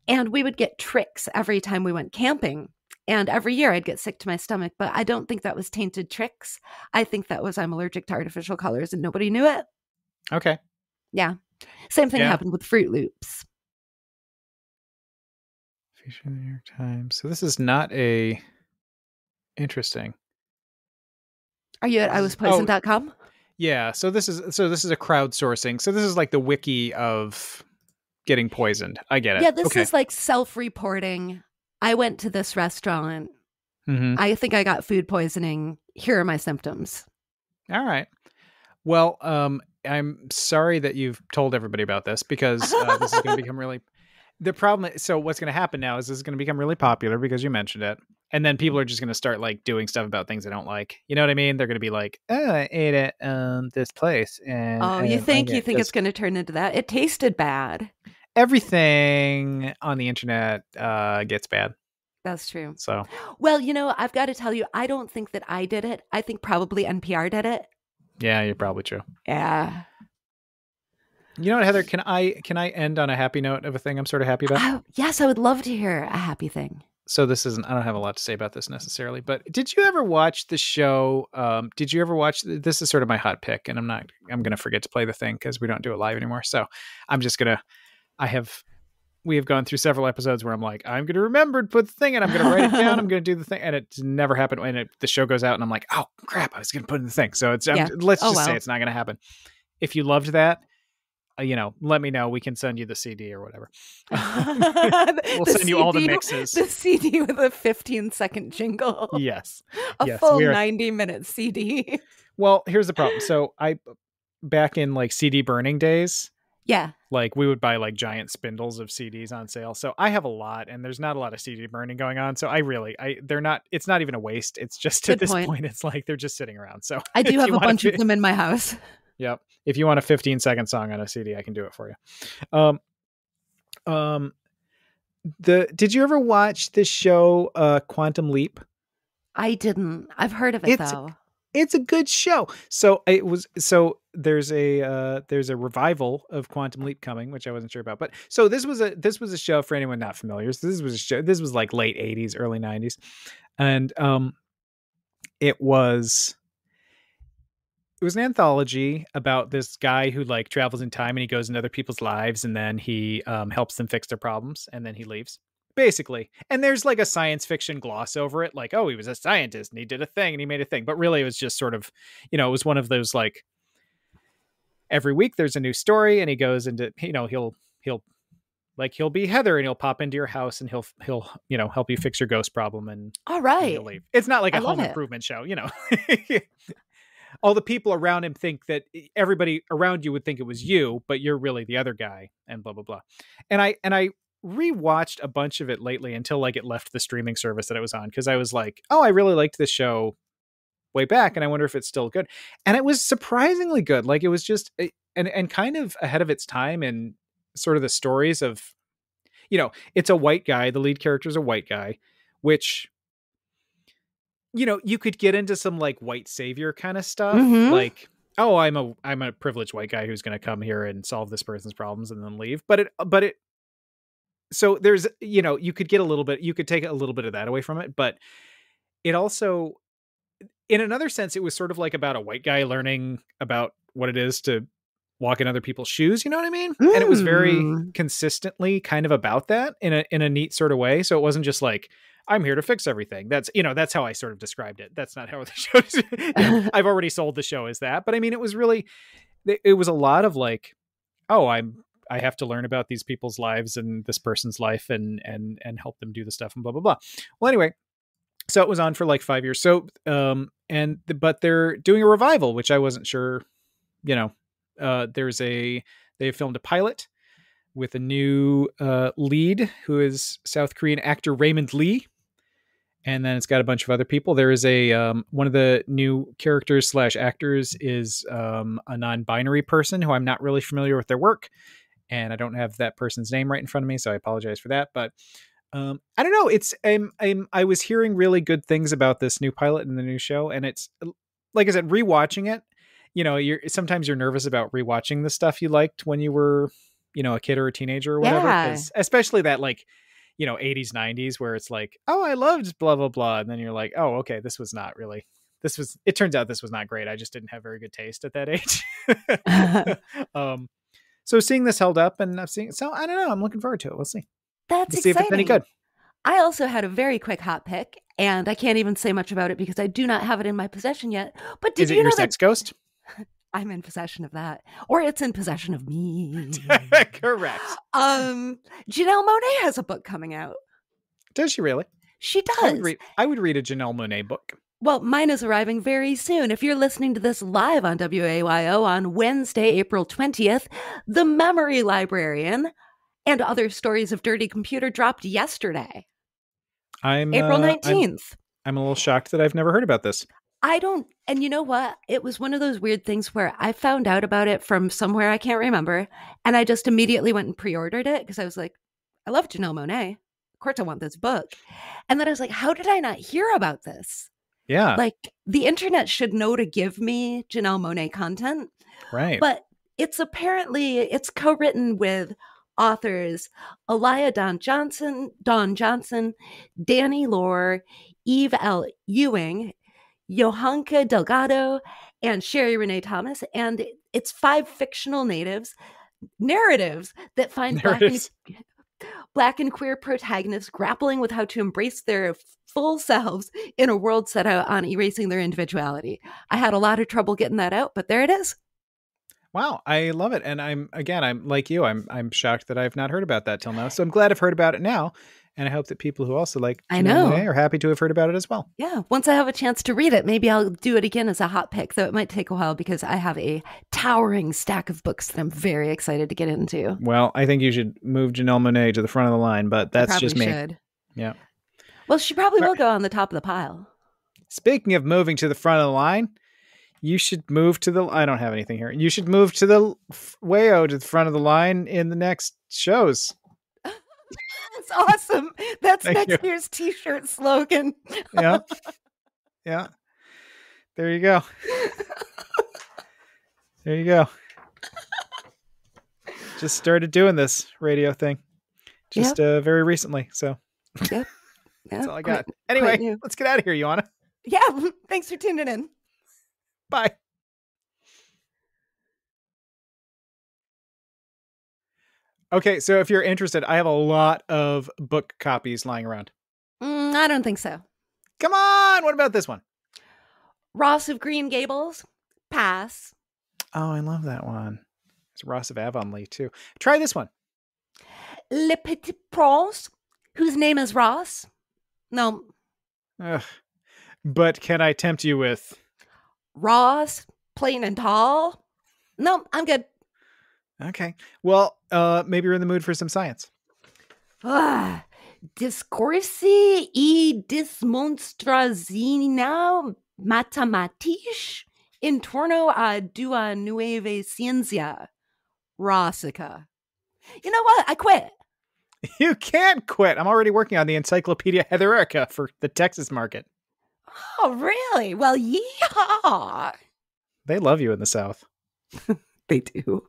And we would get Trix every time we went camping. And every year I'd get sick to my stomach, but I don't think that was tainted Trix. I think that was I'm allergic to artificial colors and nobody knew it. Okay. Yeah. Same thing happened with Fruit Loops. Feature in the New York Times. So this is not a... Interesting. Are you at iwaspoisoned.com? Yeah. So this is a crowdsourcing. So this is like the wiki of getting poisoned. I get it. Yeah, this is like self-reporting. I went to this restaurant. Mm-hmm. I think I got food poisoning. Here are my symptoms. All right. Well, I'm sorry that you've told everybody about this because this is going to become really... The problem is, so what's going to happen now is this is going to become really popular because you mentioned it. And then people are just going to start like doing stuff about things they don't like. You know what I mean? They're going to be like, oh, I ate at this place. And you think it's going to turn into that? It tasted bad. Everything on the internet gets bad. That's true. So Well, I've got to tell you, I don't think that I did it. I think probably NPR did it. yeah, you're probably true. Yeah. You know what, Heather? Can I end on a happy note of a thing I'm sort of happy about? Yes, I would love to hear a happy thing. So this isn't. I don't have a lot to say about this necessarily, but did you ever watch the show? Did you ever watch? This is sort of my hot pick, and I'm gonna forget to play the thing because we don't do it live anymore. So I'm just gonna. We have gone through several episodes where I'm like, I'm going to remember to put the thing and I'm going to write it down. I'm going to do the thing. And it never happened. And the show goes out and I'm like, oh crap, I was going to put in the thing. So let's just say it's not going to happen. If you loved that, let me know. We can send you the CD or whatever. We'll send you all the mixes. The CD with a 15-second jingle. Yes. Full 90-minute CD. Well, here's the problem. So back in like CD burning days, yeah, like we would buy like giant spindles of CDs on sale. So I have a lot and there's not a lot of CD burning going on. So it's not even a waste. It's just at this point, it's like they're just sitting arid. So I do have a bunch of them in my house. Yep. If you want a 15-second song on a CD, I can do it for you. Did you ever watch this show, Quantum Leap? I didn't. I've heard of it though. It's a good show. So there's a revival of Quantum Leap coming, which I wasn't sure about. But so this was a show for anyone not familiar. So this was like late 80s, early 90s. And it was an anthology about this guy who like travels in time and he goes into other people's lives and then he helps them fix their problems and then he leaves. Basically. And there's like a science fiction gloss over it. Like, oh, he was a scientist and he did a thing and he made a thing. But really it was just sort of, it was one of those like every week there's a new story and he goes into, he'll be Heather and he'll pop into your house and he'll help you fix your ghost problem. And all right. And he'll leave. It's not like a home improvement show, All the people around him think that everybody around you would think it was you, but you're really the other guy and blah, blah, blah. And I rewatched a bunch of it lately until like it left the streaming service that it was on. Cause I was like, oh, I really liked this show way back. And I wonder if it's still good. And it was surprisingly good. Like it was just, and kind of ahead of its time and sort of the stories of, it's a white guy. The lead character is a white guy, which, you could get into some like white savior kind of stuff. Mm-hmm. Like, oh, I'm a privileged white guy who's going to come here and solve this person's problems and then leave. But so there's, you could get you could take a little bit of that away from it, but it also, in another sense, it was sort of like about a white guy learning about what it is to walk in other people's shoes. You know what I mean? And it was very consistently kind of about that in a neat sort of way. So it wasn't just like, I'm here to fix everything. That's, that's how I sort of described it. That's not how the show is. I've already sold the show as that, but I mean, it was a lot of like, oh, I have to learn about these people's lives and this person's life and help them do the stuff and blah, blah, blah. Well, anyway, so it was on for like 5 years. So, but they're doing a revival, which I wasn't sure, they filmed a pilot with a new lead who is South Korean actor Raymond Lee. And then it's got a bunch of other people. There is one of the new characters / actors is a non-binary person who I'm not really familiar with their work. And I don't have that person's name right in front of me, so I apologize for that. But I don't know. I was hearing really good things about this new pilot and the new show. And it's, like I said, rewatching it, sometimes you're nervous about rewatching the stuff you liked when you were, a kid or a teenager or whatever. Yeah. Especially that like, 80s, 90s where it's like, oh, I loved blah, blah, blah. And then you're like, oh, okay, it turns out this was not great. I just didn't have very good taste at that age. So seeing this held up and so I don't know. I'm looking forward to it. We'll see. That's we'll see if it's any good. I also had a very quick hot pick and I can't even say much about it because I do not have it in my possession yet. But did Is it your sex ghost? I'm in possession of that, or it's in possession of me. Correct. Janelle Monáe has a book coming out. Does she really? She does. I would read a Janelle Monáe book. Well, mine is arriving very soon. If you're listening to this live on WAYO on Wednesday, April 20th, The Memory Librarian and Other Stories of Dirty Computer dropped yesterday. April 19th. I'm a little shocked that I've never heard about this. And you know what? It was one of those weird things where I found out about it from somewhere I can't remember. And I just immediately went and pre-ordered it because I was like, I love Janelle Monáe. course I want this book. And then I was like, how did I not hear about this? Yeah. Like, the internet should know to give me Janelle Monáe content. Right. But it's co-written with authors Elia Dawn Johnson, Danny Lore, Eve L. Ewing, Johanka Delgado, and Sherry Renee Thomas. And it's 5 fictional narratives that find Black and queer protagonists grappling with how to embrace their full selves in a world set out on erasing their individuality. I had a lot of trouble getting that out, but there it is. Wow, I love it. And I'm like you, I'm shocked that I've not heard about that till now. So I'm glad I've heard about it now. And I hope that people who also like Janelle Monáe are happy to have heard about it as well. Yeah. Once I have a chance to read it, maybe I'll do it again as a hot pick, though it might take a while because I have a towering stack of books that I'm very excited to get into. Well, I think you should move Janelle Monáe to the front of the line, but that's just me. Should. Yeah. Well, she probably will go on the top of the pile. Speaking of moving to the front of the line, you should move to the... I don't have anything here. You should move to the Wayo to the front of the line in the next shows. That's awesome. That's next year's t-shirt slogan. Yeah. Yeah. There you go. There you go. Just started doing this radio thing just very recently. So yep. That's all I got. Anyway, let's get out of here, Ioana. Yeah. Thanks for tuning in. Bye. Okay, so if you're interested, I have a lot of book copies lying around. I don't think so. Come on! What about this one? Ross of Green Gables. Pass. Oh, I love that one. It's Ross of Avonlea, too. Try this one. Le Petit Prince, whose name is Ross. No. Ugh. But can I tempt you with... Ross, plain and tall? No, I'm good. Okay. Well, maybe you're in the mood for some science. Discorsi e dismonstrazina matematiche intorno a due nuove ciencia. Rossica. You know what? I quit. You can't quit. I'm already working on the Encyclopedia Heatherica for the Texas market. Oh, really? Well, yeehaw. They love you in the South. They do.